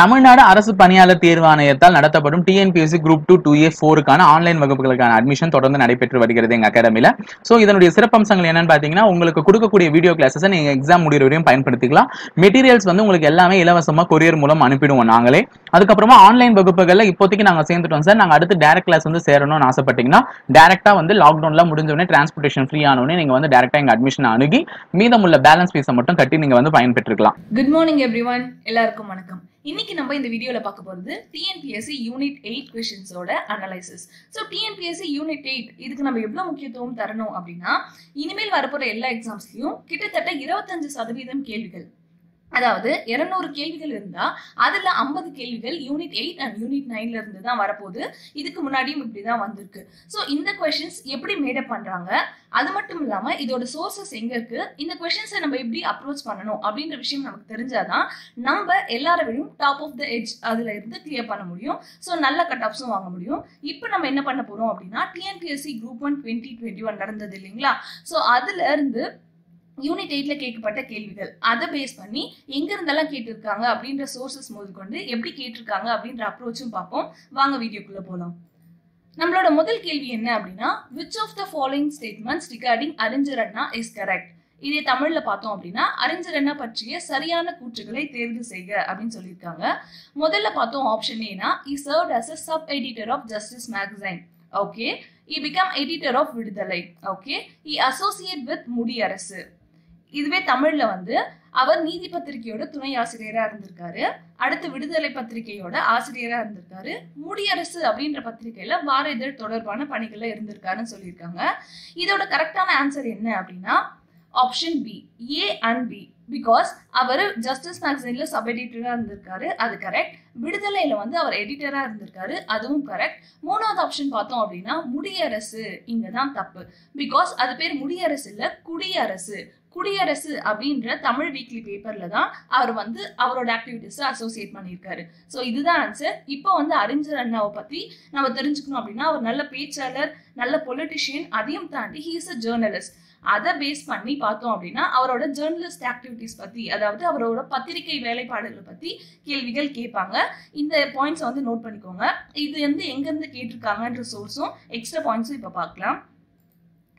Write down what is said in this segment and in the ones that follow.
தமிழ்நாடு அரசு பணியாளர் தேர்வாணையத்தால் நடத்தப்படும் டிஎன்பிஎஸ்சி குரூப் 2 2A 4க்கான ஆன்லைன் வகுப்புகளுக்கான அட்மிஷன் தொடர்ந்து நடைபெற்று வருகிறது எங்க அகாடமில. சோ இதனுடைய சிறப்பம்சங்கள் என்னன்னு பாத்தீங்கன்னா, உங்களுக்கு கொடுக்கக்கூடிய வீடியோ கிளாஸஸ் நீங்க எக்ஸாம் முடிகிற வரையும் பயன்படுத்திக்கலாம். மெட்டீரியல்ஸ் வந்து உங்களுக்கு எல்லாமே இலவசமா கொரியர் மூலம் அனுப்பிடுவோம் நாங்களே. அதுக்கப்புறமா ஆன்லைன் வகுப்புகள்ல இப்போதைக்கு நாங்க சேர்ந்துட்டோம் சார். நாங்க அடுத்து டைரக்ட் கிளாஸ் வந்து சேரணும்னு ஆசைப்பட்டீங்கன்னா, டைரக்டா வந்து லாக்டவுன்ல முடிஞ்ச உடனே டிரான்ஸ்போர்டேஷன் ஃப்ரீ ஆனோடனே நீங்க வந்து டைரக்டா எங்க அட்மிஷன் அணுகி மீதமுள்ள பேலன்ஸ் ஃபீஸை மட்டும் கட்டி நீங்க வந்து பயன்பெற்றுக்கலாம். குட் மார்னிங் எவ்ரிவன், எல்லாருக்கும் வணக்கம். இன்னைக்கு நம்ம இந்த வீடியோல பார்க்க போறது டிஎன்பிஎஸ்சி யூனிட் 8 क्वेश्चंसோட அனலைசிஸ். சோ டிஎன்பிஎஸ்சி யூனிட் 8 இதுக்கு நம்ம எவ்வளவு முக்கியத்துவம் தரணும் அப்படின்னா, இனிமேல் வரப்போற எல்லா எக்ஸாம்ஸ்லயும் கிட்டத்தட்ட 25% கேள்விகள், அதாவது 200 கேள்விகள் இருந்தா அதுல 50 கேள்விகள் யூனிட் 8 அண்ட் யூனிட் 9ல இருந்து தான் வரப்போகுது. இதுக்கு முன்னாடியும் இப்படிதான் வந்திருக்கு. சோ இந்த क्वेश्चंस எப்படி மேடப் பண்றாங்க, அது மட்டும் இல்லாம இதோட சோர்சஸ் எங்க இருக்கு, இந்த क्वेश्चंஸை நம்ம எப்படி அப்ரோச் பண்ணணும் அப்படின்ற விஷயம் நமக்கு தெரிஞ்சாதான் நம்ம எல்லாரையும் டாப் ஆஃப் த எட்ஜ் அதுல இருந்து கிளியர் பண்ண முடியும். சோ நல்ல கட் ஆஃப்ஸும் வாங்க முடியும். இப்போ நம்ம என்ன பண்ண போறோம் அப்படின்னா, டிஎன்பிஎஸ்சி குரூப் 1 2021 நடந்தது இல்லைங்களா, சோ அதுல இருந்து யூனிட் 8ல கேட்கப்பட்ட கேள்விகள் அதை பேஸ் பண்ணி எங்க இருந்தெல்லாம் கேட்டிருக்காங்க அப்படின்ற சோர்சஸ் முதற்கொண்டு எப்படி கேட்டிருக்காங்க அப்படின்ற அப்ரோச்சும் பார்ப்போம். வாங்க வீடியோக்குள்ள போலாம். நம்மளோட முதல் கேள்வி என்ன அப்படின்னா, which of the following statements regarding அறிஞர் அண்ணா is correct? இதே தமிழ்ல பார்த்தோம் அப்படின்னா, அறிஞர் அண்ணா பற்றிய சரியான கூற்றுகளை தேர்வு செய்க அப்படின்னு சொல்லியிருக்காங்க. முதல்ல பார்த்தோம் ஆப்ஷன் ஏனா, he served as a sub editor of Justice magazine. Okay, he became editor of விடுதலை. Okay, he associate with Mudiyarasu. இதுவே தமிழ்ல வந்து அவர் நீதி பத்திரிகையோட துணை ஆசிரியரா இருந்திருக்காரு, அடுத்து விடுதலை பத்திரிகையோட ஆசிரியரா இருந்திருக்காரு, முடியரசு அப்படின்ற பத்திரிகையில வார இதழ் தொடர்பான பணிகள்ல இருந்திருக்காருன்னு சொல்லியிருக்காங்க. இதோட கரெக்டான ஆன்சர் என்ன அப்படின்னா option B, A and B. Because அவர் ஜஸ்டிஸ் மேகசின்ல சப் எடிட்டரா இருந்திருக்காரு, அது கரெக்ட். விடுதலையில வந்து அவர் எடிட்டரா இருந்திருக்காரு, அதுவும் கரெக்ட். மூணாவது ஆப்ஷன் பார்த்தோம் அப்படின்னா முடியரசு, இங்கதான் தப்பு. பிகாஸ் அது பேர் முடியரசு இல்ல, குடியரசு. குடியரசு அப்படின்ற தமிழ் வீக்லி பேப்பர்ல தான் அவர் வந்து அவரோட ஆக்டிவிட்டிஸ் அசோசியேட் பண்ணியிருக்காரு. ஸோ இதுதான் ஆன்சர். இப்போ வந்து அறிஞர் அண்ணாவை பத்தி நம்ம தெரிஞ்சுக்கணும் அப்படின்னா, அவர் நல்ல பேச்சாளர், நல்ல பொலிட்டிஷியன், அதையும் தாண்டி ஹி இஸ் அ ஜேர்னலிஸ்ட். அதை பேஸ் பண்ணி பார்த்தோம் அப்படின்னா அவரோட ஜேர்னலிஸ்ட் ஆக்டிவிட்டிஸ் பத்தி, அதாவது அவரோட பத்திரிகை வேலைப்பாடுகளை பத்தி கேள்விகள் கேட்பாங்க. இந்த பாயிண்ட்ஸ் வந்து நோட் பண்ணிக்கோங்க. இது வந்து எங்கிருந்து கேட்டிருக்காங்கன்ற சோர்ஸும் எக்ஸ்ட்ரா பாயிண்ட்ஸும் இப்போ பார்க்கலாம்.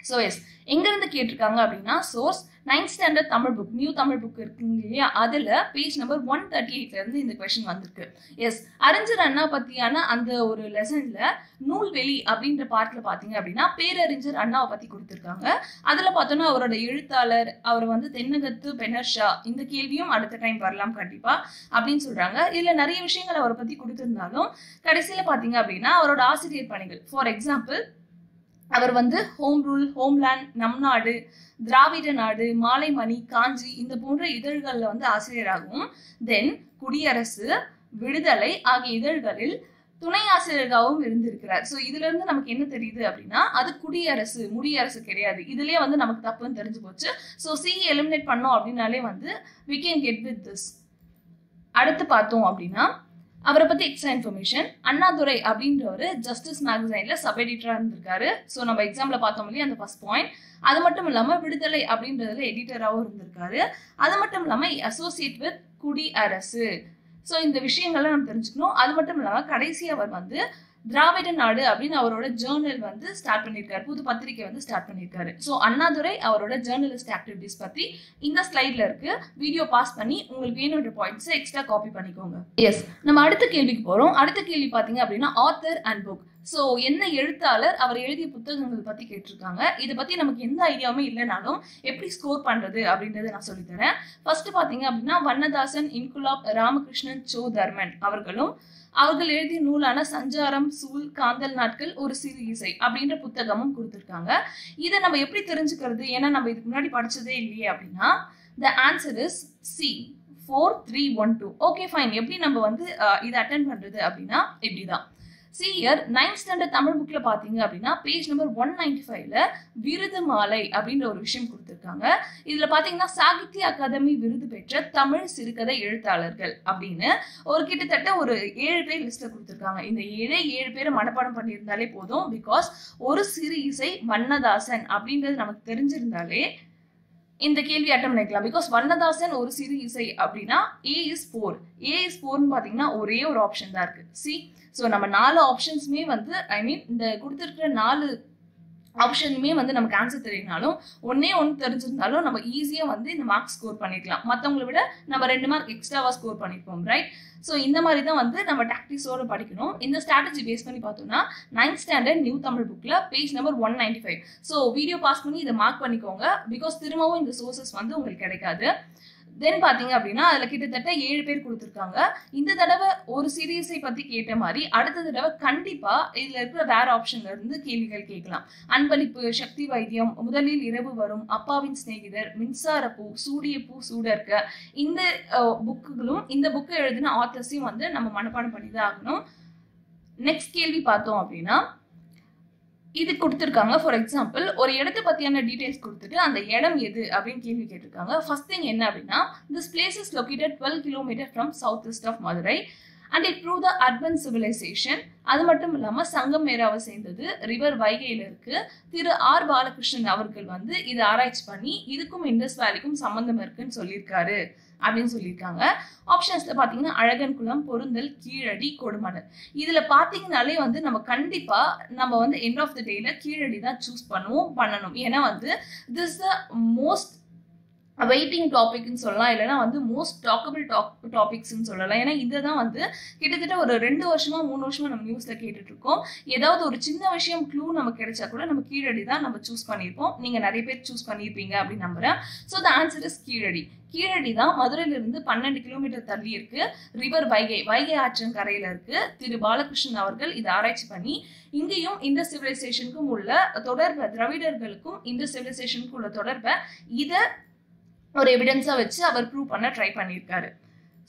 ஸோ எஸ், எங்கிருந்து கேட்டிருக்காங்க அப்படின்னா source 9th standard Tamil book, new Tamil book இருக்குங்க இல்லையா, அதுல பேஜ் நம்பர் 138ல இருந்து இந்த கொஸ்டின் வந்திருக்கு. எஸ், அறிஞர் அண்ணா பத்தியான அந்த ஒரு லெசன்ல நூல்வெளி அப்படின்ற பார்ட்ல பாத்தீங்க அப்படின்னா பேரறிஞர் அண்ணாவை பத்தி கொடுத்திருக்காங்க. அதுல பார்த்தோம்னா அவரோட எழுத்தாளர், அவர் வந்து தென்னகத்து பெனர்ஷா, இந்த கேள்வியும் அடுத்த டைம் வரலாம் கண்டிப்பா அப்படின்னு சொல்றாங்க. இதுல நிறைய விஷயங்கள் அவரை பத்தி கொடுத்திருந்தாலும் கடைசியில பாத்தீங்க அப்படின்னா அவரோட ஆசிரியர் பணிகள், ஃபார் எக்ஸாம்பிள் அவர் வந்து ஹோம் ரூல், ஹோம்லேண்ட், நம் நாடு, திராவிட நாடு, மாலைமணி, காஞ்சி இந்த போன்ற இதழ்கள்ல வந்து ஆசிரியராகவும், தென் குடியரசு, விடுதலை ஆகிய இதழ்களில் துணை ஆசிரியராகவும் இருந்திருக்கிறார். ஸோ இதுல இருந்து நமக்கு என்ன தெரியுது அப்படின்னா அது குடியரசு, முடியரசு கிடையாது. இதுலயே வந்து நமக்கு தப்புன்னு தெரிஞ்சு போச்சு. ஸோ சி எலிமினேட் பண்ணோம் அப்படின்னாலே வந்து we can get with this. அடுத்து பார்த்தோம் அப்படின்னா அவரை பத்தி எக்ஸ்ட்ரா இன்ஃபர்மேஷன், அண்ணாதுரை அப்படின்றவர் ஜஸ்டிஸ் மேகசைன்ல சப் எடிட்டரா இருந்திருக்காரு. ஸோ நம்ம எக்ஸாம்ல பார்த்தோம் இல்லையா அந்த ஃபர்ஸ்ட் பாயிண்ட். அது மட்டும் இல்லாம விடுதலை அப்படின்றதுல எடிட்டராகவும் இருந்திருக்காரு. அது மட்டும் இல்லாம அசோசியேட் வித் குடியரசு. ஸோ இந்த விஷயங்கள்லாம் நம்ம தெரிஞ்சுக்கணும். அது மட்டும் இல்லாம கடைசி அவர் வந்து திராவிட நாடு அப்படின்னு அவரோட ஜேர்னல் வந்து ஸ்டார்ட் பண்ணியிருக்காரு, புது பத்திரிகை வந்து ஸ்டார்ட் பண்ணியிருக்காரு. ஸோ அண்ணாதுரை அவரோட ஜேர்னலிஸ்ட் ஆக்டிவிட்டிஸ் பத்தி இந்த ஸ்லைட்ல இருக்கு. வீடியோ பாஸ் பண்ணி உங்களுக்கு வேணுன்ற பாயிண்ட்ஸ் எக்ஸ்ட்ரா காப்பி பண்ணிக்கோங்க. எஸ், நம்ம அடுத்த கேள்விக்கு போறோம். அடுத்த கேள்வி பாத்தீங்க அப்படின்னா ஆத்தர் அண்ட் புக். ஸோ என்ன எழுத்தாளர், அவர் எழுதிய புத்தகங்கள் பத்தி கேட்டிருக்காங்க. இதை பத்தி நமக்கு எந்த ஐடியாவுமே இல்லைனாலும் எப்படி ஸ்கோர் பண்றது அப்படின்றத நான் சொல்லித்தரேன். ஃபர்ஸ்ட் பாத்தீங்க அப்படின்னா வண்ணதாசன், இன்குலாப் ராமகிருஷ்ணன் சோ தர்மன் அவர்கள் எழுதிய நூலான சஞ்சாரம், சூல், காந்தல் நாட்கள், ஒரு சிறு இசை அப்படின்ற புத்தகமும் கொடுத்துருக்காங்க. இதை நம்ம எப்படி தெரிஞ்சுக்கிறது, ஏன்னா நம்ம இதுக்கு முன்னாடி படிச்சதே இல்லையே அப்படின்னா the answer is C 4312. Okay fine. எப்படி நம்ம வந்து இதை அட்டென்ட் பண்றது அப்படின்னா இப்படிதான். See here, 9th standard Tamil புக்ல பாத்தீங்க அப்படின்னா பேஜ் நம்பர் 195ல விருது மாலை அப்படின்ற ஒரு விஷயம் கொடுத்திருக்காங்க. இதுல பாத்தீங்கன்னா சாகித்ய அகாதமி விருது பெற்ற தமிழ் சிறுகதை எழுத்தாளர்கள் அப்படின்னு ஒரு கிட்டத்தட்ட ஒரு 7 பேர் லிஸ்ட்ல கொடுத்திருக்காங்க. இந்த 7 பேரை மனப்பாடம் பண்ணியிருந்தாலே போதும். பிகாஸ் ஒரு சிறு இசை வண்ணதாசன் அப்படின்றது நமக்கு தெரிஞ்சிருந்தாலே இந்த கேள்வி அட்டம் பண்ணிக்கலாம். பிகாஸ் வண்ணதாசன் ஒரு சிறு இசை அப்படின்னா A is 4. A is 4ன்னு பாத்தீங்கன்னா ஒரே ஒரு ஆப்ஷன் தான் இருக்கு. சி, ஸோ நம்ம 4 ஆப்ஷன்ஸுமே வந்து இந்த கொடுத்துருக்கிற 4 ஆப்ஷனுமே வந்து நமக்கு ஆன்சர் தெரியினாலும் ஒன்னே ஒன்று தெரிஞ்சிருந்தாலும் நம்ம ஈஸியாக வந்து இந்த மார்க் ஸ்கோர் பண்ணிக்கலாம். மற்றவங்களை விட நம்ம 2 மார்க் எக்ஸ்ட்ராவா ஸ்கோர் பண்ணிருப்போம், ரைட்? ஸோ இந்த மாதிரி தான் வந்து நம்ம டாக்டிக்ஸோட படிக்கணும். இந்த ஸ்ட்ராட்டஜி பேஸ் பண்ணி பார்த்தோம்னா 9th ஸ்டாண்டர்ட் நியூ தமிழ் புக்ல page number 195. So video pass பண்ணி இதை மார்க் பண்ணிக்கோங்க. பிகாஸ் திரும்பவும் இந்த சோர்சஸ் வந்து உங்களுக்கு கிடைக்காது. தென் பாத்தீங்க அப்படின்னா அதுல கிட்டத்தட்ட 7 பேர் கொடுத்துருக்காங்க. இந்த தடவை ஒரு சீரியஸை பத்தி கேட்ட மாதிரி அடுத்த தடவை கண்டிப்பா இதுல இருக்கிற வேற ஆப்ஷன்ல இருந்து கேள்விகள் கேட்கலாம். அன்பளிப்பு, சக்தி வைத்தியம், முதலில் இரவு வரும், அப்பாவின் சிநேகிதர், மின்சார பூ, சூடிய பூ சூடர்க்க, இந்த புக்குகளும் இந்த புக்கை எழுதின ஆத்தர்ஸையும் வந்து நம்ம மனப்பாடம் பண்ணிதான் ஆகணும். நெக்ஸ்ட் கேள்வி பார்த்தோம் அப்படின்னா இது கொடுத்துருக்காங்க. ஃபார் எக்ஸாம்பிள் ஒரு இடத்தை பத்தியான டீடைல்ஸ் கொடுத்துட்டு அந்த இடம் எது அப்படின்னு கேள்வி கேட்டிருக்காங்க. ஃபர்ஸ்ட் திங் என்ன அப்படின்னா, this place is located 12 kilometre from south east of Madurai and it prove the urban civilisation. அது மட்டும் இல்லாம சங்கம் மேராவை சேர்ந்தது, ரிவர் வைகையில இருக்கு. திரு ஆர் பாலகிருஷ்ணன் அவர்கள் வந்து இதை ஆராய்ச்சி பண்ணி இதுக்கும் இண்டஸ் வேலிக்கும் சம்பந்தம் இருக்குன்னு சொல்லியிருக்காரு அப்படின்னு சொல்லியிருக்காங்க. ஆப்ஷன்ஸ்ல பாத்தீங்கன்னா அழகன் குளம், பொருந்தல், கீழடி, கொடுமணல். இதுல பாத்தீங்கன்னாலே வந்து நம்ம கண்டிப்பா நம்ம வந்து எண்ட் ஆஃப் த டேல கீழடி தான் சூஸ் பண்ணணும். ஏன்னா வந்து திஸ் த மோஸ்ட் வெயிட்டிங் டாபிக்னு சொல்லலாம், இல்லைன்னா வந்து மோஸ்ட் டாக்கபிள் டாபிக்ஸ்ன்னு சொல்லலாம். ஏன்னா இதை தான் வந்து கிட்டத்தட்ட ஒரு 2 வருஷமா 3 வருஷமா நம்ம நியூஸ்ல கேட்டுட்டு இருக்கோம். ஏதாவது ஒரு சின்ன விஷயம் க்ளூ நமக்கு கிடைச்சா கூட நம்ம கீழடி தான் நம்ம சூஸ் பண்ணியிருப்போம். நீங்க நிறைய பேர் சூஸ் பண்ணியிருப்பீங்க அப்படின்னு நம்புறேன். So the answer is Keezhadi. Keezhadi தான் மதுரையில இருந்து 12 கிலோமீட்டர் தள்ளி இருக்கு. ரிவர் வைகை ஆற்றின் கரையில இருக்கு. திரு பாலகிருஷ்ணன் அவர்கள் இதை ஆராய்ச்சி பண்ணி இங்கேயும் இந்த சிவிலைசேஷனுக்கும் உள்ள தொடர்பை, திராவிடர்களுக்கும் இந்த சிவிலைசேஷனுக்கும் உள்ள தொடர்பை இதை ஒரு எவிடன்ஸா வச்சு அவர் ப்ரூவ் பண்ண ட்ரை பண்ணியிருக்காரு.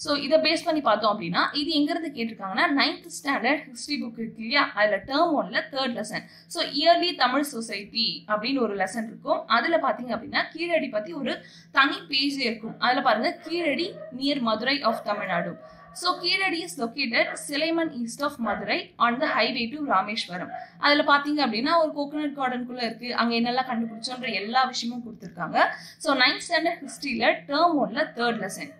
ஸோ இதை பேஸ் பண்ணி பார்த்தோம் அப்படின்னா இது எங்கிருந்து கேட்டிருக்காங்கன்னா 9th ஸ்டாண்டர்ட் ஹிஸ்டரி புக் இருக்கு இல்லையா, அதுல டேர்ம் 1ல 3rd lesson. So early Tamil society அப்படின்னு ஒரு லெசன் இருக்கும். அதுல பாத்தீங்க அப்படின்னா கீழடி பத்தி ஒரு தனி பேஜ் இருக்கும். அதுல பாருங்க, Keezhadi near Madurai of Tamil Nadu. So Keezhadi is located Silaiman east of Madurai on the highway to Rameshwaram. அதுல பாத்தீங்க அப்படின்னா ஒரு கோகனட் கார்டனுக்குள்ள இருக்கு. அங்க என்னெல்லாம் கண்டுபிடிச்சோன்ற எல்லா விஷயமும் கொடுத்துருக்காங்க. ஸோ 9th ஸ்டாண்டர்ட் ஹிஸ்டரியில டேர்ம் 1ல 3rd லெசன்.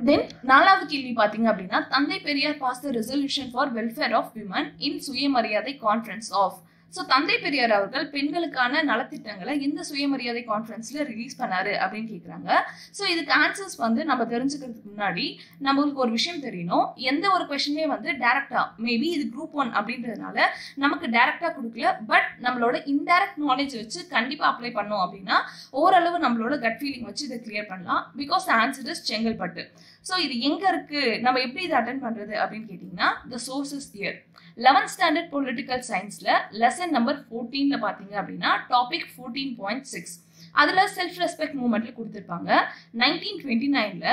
தென் 4வது கேள்வி பாத்தீங்க அப்படின்னா, தந்தை Periyar pass the resolution for welfare of women in சுயமரியாதை கான்ஃபரன்ஸ் ஆஃப். ஸோ தந்தை பெரியார் அவர்கள் பெண்களுக்கான நலத்திட்டங்களை இந்த சுயமரியாதை கான்ஃபரன்ஸ்ல ரிலீஸ் பண்ணாரு அப்படின்னு கேட்குறாங்க. ஸோ இதுக்கு ஆன்சர்ஸ் வந்து நம்ம தெரிஞ்சுக்கிறதுக்கு முன்னாடி நம்மளுக்கு ஒரு விஷயம் தெரியணும். எந்த ஒரு கொஸ்டினே வந்து டைரக்டா, மேபி இது குரூப் 1 அப்படின்றதுனால நமக்கு டைரக்டா கொடுக்கல, பட் நம்மளோட இன்டைரக்ட் நாலேஜ் வச்சு கண்டிப்பா அப்ளை பண்ணோம் அப்படின்னா ஓரளவு நம்மளோட கட் ஃபீலிங் வச்சு இதை கிளியர் பண்ணலாம். Because answer is Chengalpattu. So இது எங்க இருக்கு, நம்ம எப்படி இதை அட்டென்ட் பண்றது அப்படின்னு கேட்டீங்கன்னா, the source is here. 11th standard political சயின்ஸ்ல லெசன் நம்பர் 14ல பாத்தீங்க அப்படின்னா டாபிக் 14.6 அதுல செல்ஃப் ரெஸ்பெக்ட் மூவ்மெண்ட்ல கொடுத்திருப்பாங்க. 1929ல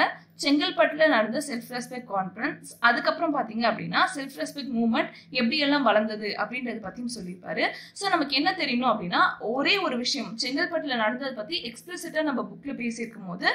செங்கல்பட்டுல நடந்த செல்ஃப் ரெஸ்பெக்ட் கான்ஃபரன்ஸ், அதுக்கப்புறம் பாத்தீங்க அப்படின்னா செல்ஃப் ரெஸ்பெக்ட் மூவ்மெண்ட் எப்படி எல்லாம் வளர்ந்தது அப்படின்றத பத்தியும் சொல்லியிருப்பாரு. ஸோ நமக்கு என்ன தெரியணும் அப்படின்னா, ஒரே ஒரு விஷயம் செங்கல்பட்டுல நடந்ததை பத்தி எக்ஸ்பிளிசிட்டா நம்ம புக்ல பேசியிருக்கும் போது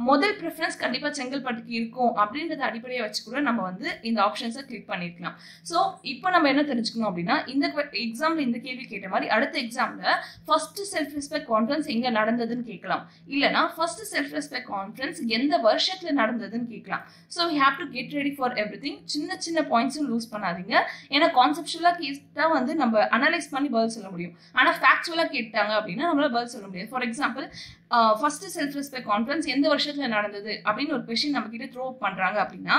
முதல் ப்ரிஃபரன்ஸ் கண்டிப்பா செங்கல்பட்டுக்கு இருக்கும் அப்படின்றத அடிப்படையை வச்சு கூட நம்ம வந்து இந்த ஆப்ஷன்ஸை கிளிக் பண்ணிருக்கலாம். ஸோ இப்போ நம்ம என்ன தெரிஞ்சுக்கணும் அப்படின்னா, இந்த எக்ஸாம்ல இந்த கேள்வி கேட்ட மாதிரி அடுத்த எக்ஸாம்ல ஃபர்ஸ்ட் செல்ஃப் ரெஸ்பெக்ட் கான்ஃபரன்ஸ் எங்க நடந்ததுன்னு கேட்கலாம், இல்லைன்னா ஃபர்ஸ்ட் செல்ஃப் ரெஸ்பெக்ட் கான்ஃபரன்ஸ் எந்த வருஷத்துல நடந்ததுன்னு கேட்கலாம். So we have to get ready for everything. சின்ன சின்ன பாயிண்ட்ஸும் லூஸ் பண்ணாதீங்க. ஏன்னா கான்செப்சுவலா கேட்டா வந்து நம்ம அனலைஸ் பண்ணி பதில் சொல்ல முடியும். ஆனா ஃபேக்சுவலா கேட்டாங்க அப்படின்னா நம்மளால பதில் சொல்ல முடியாது. For example, first self respect conference எந்த வருஷத்துல நடந்தது அப்படின்னு ஒரு கொஸ்டின் நம்ம கிட்ட த்ரோ பண்றாங்க அப்படின்னா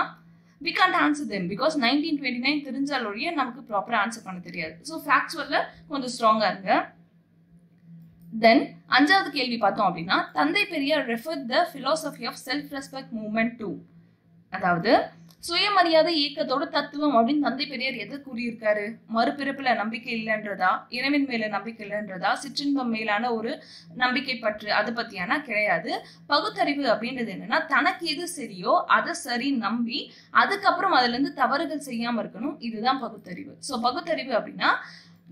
we can't answer them because 1929 தெரிஞ்சாலொழிய நமக்கு ப்ராப்பரா ஆன்சர் பண்ண தெரியாது. ஸோ ஃபேக்சுவல்ல கொஞ்சம் ஸ்ட்ராங்கா இருங்க. தென் 5வது கேள்வி பார்த்தோம் அப்படின்னா, தந்தை Periyar refer the philosophy of self respect movement to, அதாவது சுயமரியாதை இயக்கத்தோட தத்துவம் அப்படின்னு தந்தை பெரியார் எதை கூறியிருக்காரு? மறுபிறப்புல நம்பிக்கை இல்லைன்றதா, இறைவன் மேல நம்பிக்கை இல்லைன்றதா, சிற்றின்பம் மேலான ஒரு நம்பிக்கை பற்று, அது பத்தியானா கிடையாது. பகுத்தறிவு அப்படின்றது என்னன்னா, தனக்கு எது சரியோ அதை சரி நம்பி அதுக்கப்புறம் அதுல இருந்து தவறுகள் செய்யாம இருக்கணும். இதுதான் பகுத்தறிவு. ஸோ பகுத்தறிவு அப்படின்னா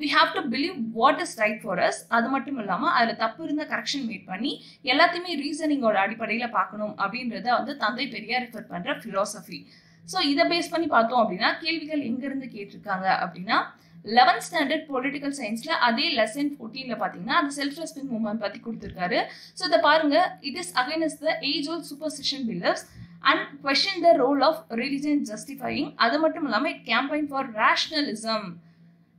we have to believe what is right for us. அது மட்டும் இல்லாம அதுல தப்பு இருந்த கரெக்ஷன் மேட் பண்ணி எல்லாத்தையுமே ரீசனிங்கோட அடிப்படையில பார்க்கணும் அப்படின்றத வந்து தந்தை பெரியார் ரெஃபர் பண்ற philosophy. ஸோ இதை பேஸ் பண்ணி பார்த்தோம் அப்படின்னா கேள்விகள் எங்க இருந்து கேட்டிருக்காங்க அப்படின்னா, 11th ஸ்டாண்டர்ட் பொலிட்டிக்கல் சயின்ஸ்ல அதே லெசன் 14ல பாத்தீங்கன்னா அந்த செல்ஃப் ரெஸ்பெக்ட் மூவ்மெண்ட் பத்தி கொடுத்திருக்காரு. சோ இத பாருங்க, it is against the age volt superstition beliefs and question the role of religion justifying. அது மட்டும் இல்லாம it campaign for rationalism.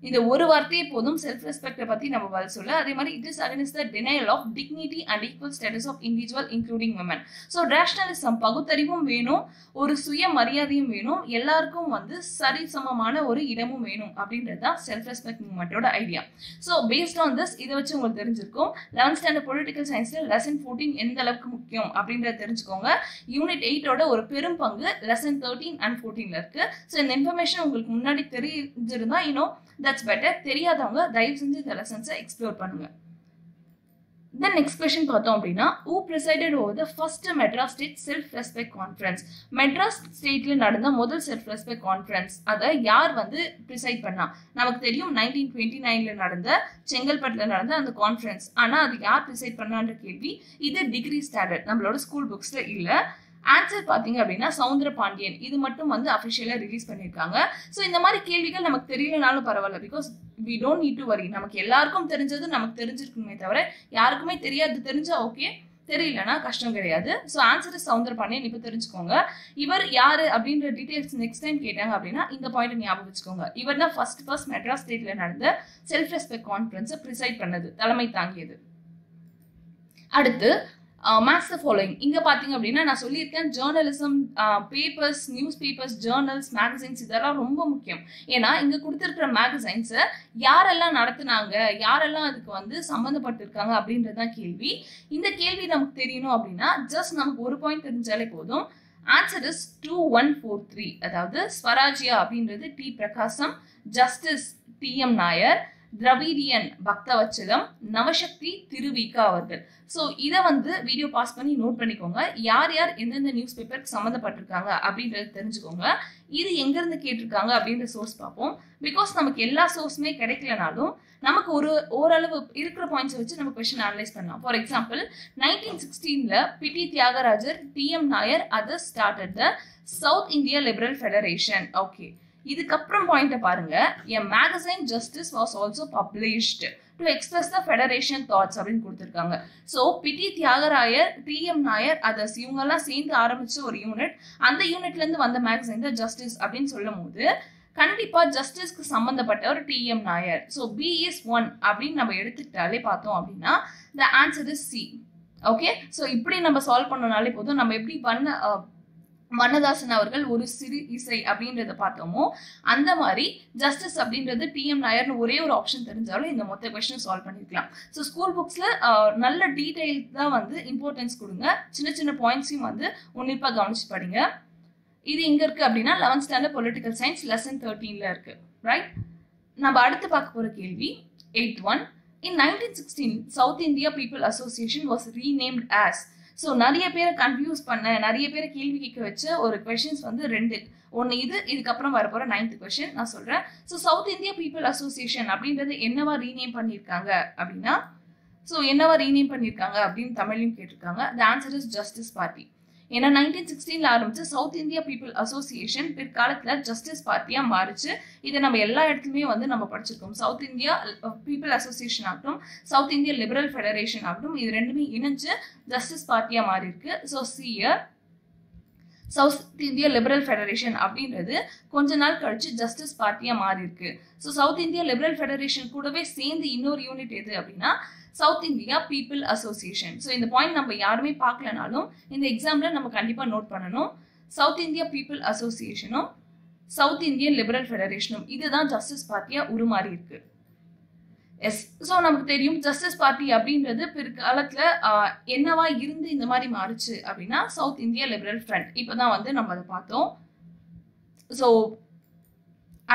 இந்த ஒரு வார்த்தையே போதும் செல்ஃப் ரெஸ்பெக்ட் பத்தி நம்ம பதில் சொல்ல. அதே மாதிரி it is against the denial of dignity and equal status of individual including women. So rationalism, பகுத்தறிவும் வேணும், ஒரு சுய மரியாதையும் வேணும், எல்லாருக்கும் வந்து சரிசமமான ஒரு இடமும் வேணும் அப்படின்றது தான் செல்ஃப் ரெஸ்பெக்ட் மூவ்மெண்டோட idea. So based on this இதை வச்சு உங்களுக்கு தெரிஞ்சிருக்கும் 11th ஸ்டாண்டர்ட் பொலிட்டிக்கல் சயின்ஸ்ல லெசன் 14 எந்த அளவுக்கு முக்கியம் அப்படின்றத தெரிஞ்சுக்கோங்க. யூனிட் 8ஓட ஒரு பெரும் பங்கு லெசன் 13 and 14ல இருக்கு. ஸோ இந்த இன்ஃபர்மேஷன் உங்களுக்கு முன்னாடி தெரிஞ்சிருந்தா இன்னும் that's better. தெரியாதவங்க தயவு செஞ்சு இந்த லெசன்ஸை எக்ஸ்ப்ளோர் பண்ணுங்க. Then next question பார்த்தோம் அப்படின்னா, who presided over the first Madras State Self-Respect Conference? Madras ஸ்டேட்ல நடந்த முதல் செல்ஃப் ரெஸ்பெக்ட் கான்ஃபரன்ஸ் அதை யார் வந்து ப்ரிசைட் பண்ணா? நமக்கு தெரியும் 1929ல நடந்த செங்கல்பட்டுல நடந்த அந்த கான்ஃபரன்ஸ். ஆனா அது யார் ப்ரிசைட் பண்ணான்ற கேள்வி. இது டிகிரி ஸ்டாண்டர்ட், நம்மளோட ஸ்கூல் புக்ஸ்ல இல்ல. ஆன்சர் பாத்தீங்க அப்படின்னா சவுந்தர பாண்டியன். இது மட்டும் வந்து அஃபிஷியலா ரிலீஸ் பண்ணிருக்காங்க. ஸோ இந்த மாதிரி கேள்விகள் நமக்கு தெரியலனாலும் பரவாயில்ல, because we don't need to worry. நமக்கு எல்லாருக்கும் தெரிஞ்சது நமக்கு தெரிஞ்சிருக்குமே தவிர யாருக்குமே தெரியாது. தெரிஞ்சா ஓகே, தெரியலனா கஷ்டம் கிடையாது. So answer Soundara Pandian. இப்போ தெரிஞ்சுக்கோங்க இவர் யாரு அப்படின்ற டீடைல்ஸ் நெக்ஸ்ட் டைம் கேட்டாங்க அப்படின்னா இந்த பாயிண்ட் ஞாபகம் வச்சுக்கோங்க. இவர் தான் ஃபர்ஸ்ட் மெட்ராஸ் ஸ்டேட்ல நடந்த செல்ஃப் ரெஸ்பெக்ட் கான்ஃபரன்ஸை ப்ரிசைட் பண்ணது, தலைமை தாங்கியது. அடுத்து மேக்ஸ் த ஃபாலோயிங். இங்க பாத்தீங்க அப்படின்னா நான் சொல்லியிருக்கேன் journalism, papers, news papers, journals, magazines இதெல்லாம் ரொம்ப முக்கியம். ஏன்னா இங்க கொடுத்துருக்கிற மேகசைன்ஸை யாரெல்லாம் நடத்துனாங்க, யாரெல்லாம் அதுக்கு வந்து சம்மந்தப்பட்டிருக்காங்க அப்படின்றதான் கேள்வி. இந்த கேள்வி நமக்கு தெரியணும் அப்படின்னா ஜஸ்ட் நமக்கு ஒரு பாயிண்ட் தெரிஞ்சாலே போதும். Answer is 2143. அதாவது ஸ்வராஜ்யா அப்படின்றது T Prakasam, justice TM Nair, Dravidian Bhaktavatsalam, Navasakthi Thiruvika அவர்கள். ஸோ இதை வந்து வீடியோ பாஸ் பண்ணி நோட் பண்ணிக்கோங்க. யார் யார் எந்தெந்த நியூஸ் பேப்பருக்கு சம்மந்தப்பட்டிருக்காங்க அப்படின்றது தெரிஞ்சுக்கோங்க. இது எங்கேருந்து கேட்டிருக்காங்க அப்படின்ற சோர்ஸ் பார்ப்போம். பிகாஸ் நமக்கு எல்லா சோர்ஸுமே கிடைக்கலனாலும் நமக்கு ஓரளவு இருக்கிற பாயிண்ட்ஸ் வச்சு நம்ம கொஸ்டின் அனலைஸ் பண்ணலாம். ஃபார் எக்ஸாம்பிள் 1916ல PT Thyagarajar, TM Nair others started the South India liberal Federation. Okay, இதுக்கப்புறம் பாயிண்ட பாருங்க. A magazine Justice was also published to express the federation thoughts அப்படின்னு கொடுத்திருக்காங்க. ஸோ பிடி தியாகராயர், TM நாயர் அதர்ஸ் இவங்கெல்லாம் சேர்ந்து ஆரம்பிச்ச ஒரு யூனிட். அந்த யூனிட்ல இருந்து வந்த மேகசைன் தான் ஜஸ்டிஸ் அப்படின்னு சொல்லும் போது கண்டிப்பா ஜஸ்டிஸ்க்கு சம்பந்தப்பட்ட ஒரு TM Nair. So B is 1 அப்படின்னு நம்ம எடுத்துக்கிட்டாலே பார்த்தோம் அப்படின்னா the answer is C. Okay, so இப்படி நம்ம சால்வ் பண்ணனாலே போதும். நம்ம எப்படி வண்ணதாசன் அவர்கள் ஒரு சிறு இசை அப்படின்றத பார்த்தோமோ அந்த மாதிரி ஜஸ்டிஸ் அப்படின்றது TM நாயர்னு ஒரே ஒரு ஆப்ஷன் தெரிஞ்சாலும் இந்த மொத்த கொஸ்டின் சால்வ் பண்ணிருக்கலாம். ஸோ ஸ்கூல் புக்ஸ்ல நல்ல டீடைல் தான் வந்து இம்பார்ட்டன்ஸ் கொடுங்க. சின்ன சின்ன பாயிண்ட்ஸையும் வந்து உன்னிப்பா கவனிச்சு படிங்க. இது எங்க இருக்கு அப்படின்னா 11th standard political science lesson 13ல இருக்கு. ரைட், நம்ம அடுத்து பார்க்க போற கேள்வி 8th one. In 1916 South India People Association was renamed as. So நிறைய பேரை கன்ஃபியூஸ் பண்ண, நிறைய பேரை கேள்வி கேட்க வச்ச ஒரு கொஸ்டின்ஸ் வந்து ரெண்டு. ஒன்று இதுக்கப்புறம் வரப்போற 9th கொஸ்டின் நான் சொல்றேன். So South India people association அப்படின்றது என்னவா ரீநேம் பண்ணியிருக்காங்க அப்படின்னா, அப்படின்னு தமிழ்லையும் கேட்டிருக்காங்க. த ஆன்சர் இஸ் ஜஸ்டிஸ் பார்ட்டி. ஏன்னா 1916ல ஆரம்பிச்சு சவுத் இந்தியா பீப்புள் அசோசியேஷன் பிற்காலத்துல ஜஸ்டிஸ் பார்ட்டியா மாறிச்சு. இதை நம்ம எல்லா இடத்துலயுமே வந்து நம்ம படிச்சிருக்கோம். சவுத் இந்தியா பீப்புள் அசோசியேஷன் ஆகட்டும், சவுத் இந்தியா லிபரல் ஃபெடரேஷன் ஆகட்டும், இது ரெண்டுமே இணைஞ்சு ஜஸ்டிஸ் பார்ட்டியா மாறி இருக்கு. So South India liberal federation அப்படின்றது கொஞ்ச நாள் கழிச்சு ஜஸ்டிஸ் பார்ட்டியா மாறி இருக்கு. So South India liberal federation கூடவே சேர்ந்து இன்னொரு யூனிட் எது அப்படின்னா South India people association. So இந்த பாயிண்ட் நம்ம யாருமே பார்க்கலனாலும் இந்த எக்ஸாம்ல நம்ம கண்டிப்பா நோட் பண்ணணும். சவுத் இந்தியா பீப்புள் அசோசியேஷனும் சவுத் இந்தியன் லிபரல் ஃபெடரேஷனும் இதுதான் ஜஸ்டிஸ் பார்ட்டியா உருமாறி இருக்கு. எஸ், ஸோ நமக்கு தெரியும் ஜஸ்டிஸ் பார்ட்டி அப்படின்றது பிற்காலத்துல என்னவா இருந்து இந்த மாதிரி மாறுச்சு அப்படின்னா சவுத் இந்தியா லிபரல் ஃப்ரண்ட். இப்பதான் வந்து நம்ம அதை பார்த்தோம். ஸோ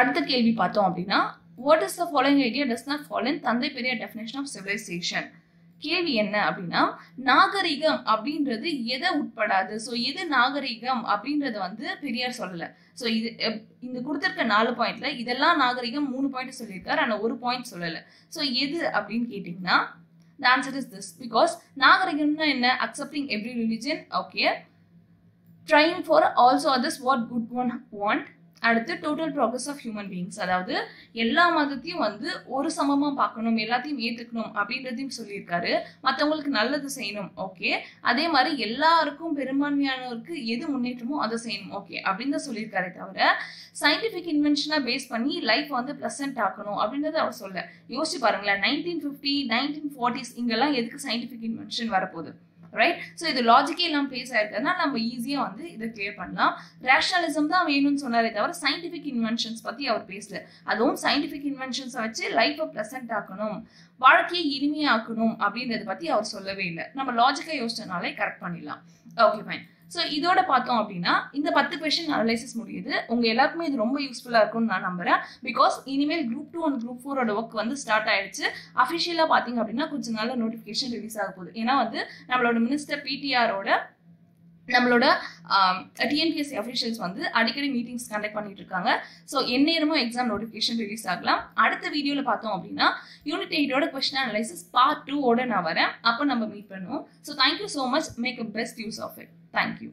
அடுத்த கேள்வி பார்த்தோம் அப்படின்னா, what is the following idea does not fall in தந்தை பெரியார் definition of civilization? கேள்வி என்ன அப்படின்னா, நாகரிகம் அப்படின்றது எதை உட்படாது. ஸோ எது நாகரிகம் அப்படின்றது வந்து பெரியார் சொல்லல. ஸோ இது இந்த கொடுத்திருக்க 4 பாயிண்ட்ல இதெல்லாம் நாகரிகம் 3 பாயிண்ட் சொல்லியிருக்காரு, ஆனால் ஒரு பாயிண்ட் சொல்லல. ஸோ எது அப்படின்னு கேட்டீங்கன்னா the answer is this. because நாகரிகம்னா என்ன? accepting every religion, okay, trying for also others what good one want, அடுத்து total progress of human beings, அதாவது எல்லா மதத்தையும் வந்து ஒரு சமமா பார்க்கணும், எல்லாத்தையும் ஏத்துக்கணும் அப்படின்றதையும் சொல்லியிருக்காரு. மற்றவங்களுக்கு நல்லது செய்யணும், ஓகே. அதே மாதிரி எல்லாருக்கும் பெரும்பான்மையானவருக்கு எது முன்னேற்றமோ அதை செய்யணும், ஓகே அப்படின்னு தான் சொல்லியிருக்காரே தவிர சயின்டிபிக் இன்வென்ஷனா பேஸ் பண்ணி லைஃப் வந்து ப்ளசன்ட் ஆக்கணும் அப்படின்றது அவர் சொல்ல. யோசிச்சு பாருங்களேன், 1950 1940s இங்கெல்லாம் எதுக்கு சயின்டிபிக் இன்வென்ஷன் வரப்போகுது, ரைட்? ஸோ இது லாஜிக்கே எல்லாம் பிளேஸ் ஆயிருக்குதுன்னா நம்ம ஈஸியாக வந்து இதை கிளியர் பண்ணலாம். ரேஷனலிசம் தான் வேணும்னு சொன்னாரே தவிர சயின்டிஃபிக் இன்வென்ஷன்ஸ் பற்றி அவர் பேசல. அதுவும் சயின்டிஃபிக் இன்வென்ஷன்ஸை வச்சு லைஃப்பை ப்ளசன்ட் ஆக்கணும், வாழ்க்கையை இனிமையாக்கணும் அப்படின்றத பற்றி அவர் சொல்லவே இல்லை. நம்ம லாஜிக்காக யோசிச்சனாலே கரெக்ட் பண்ணிடலாம். Okay fine. ஸோ இதோட பார்த்தோம் அப்படின்னா இந்த 10 கொஸ்டின் அனலைசிஸ் முடியுது. உங்க எல்லாருக்குமே இது ரொம்ப யூஸ்ஃபுல்லா இருக்கும்னு நான் நம்புறேன். பிகாஸ் இனிமேல் குரூப் 2 அண்ட் குரூப் 4 ஒர்க் வந்து ஸ்டார்ட் ஆயிடுச்சு. அஃபிஷியலா பாத்தீங்க அப்படின்னா கொஞ்சம் நாள் நோட்டிஃபிகேஷன் ரிலீஸ் ஆக போகுது. ஏன்னா வந்து நம்மளோட மினிஸ்டர் பிடிஆரோட நம்மளோட டிஎன்பிஎஸ்சி அஃபிஷியல்ஸ் வந்து அடிக்கடி மீட்டிங்ஸ் கண்டக்ட் பண்ணிட்டு இருக்காங்க. ஸோ எந்நேரமும் எக்ஸாம் நோட்டிஃபிகேஷன் ரிலீஸ் ஆகலாம். அடுத்த வீடியோவில் பார்த்தோம் அப்படின்னா யூனிட் 8ஓட கொஸ்டின் அனலைசிஸ் பார்ட் 2ஓட நான் வரேன். அப்போ நம்ம மீட் பண்ணுவோம். So thank you so much. Make a best use of it. Thank you.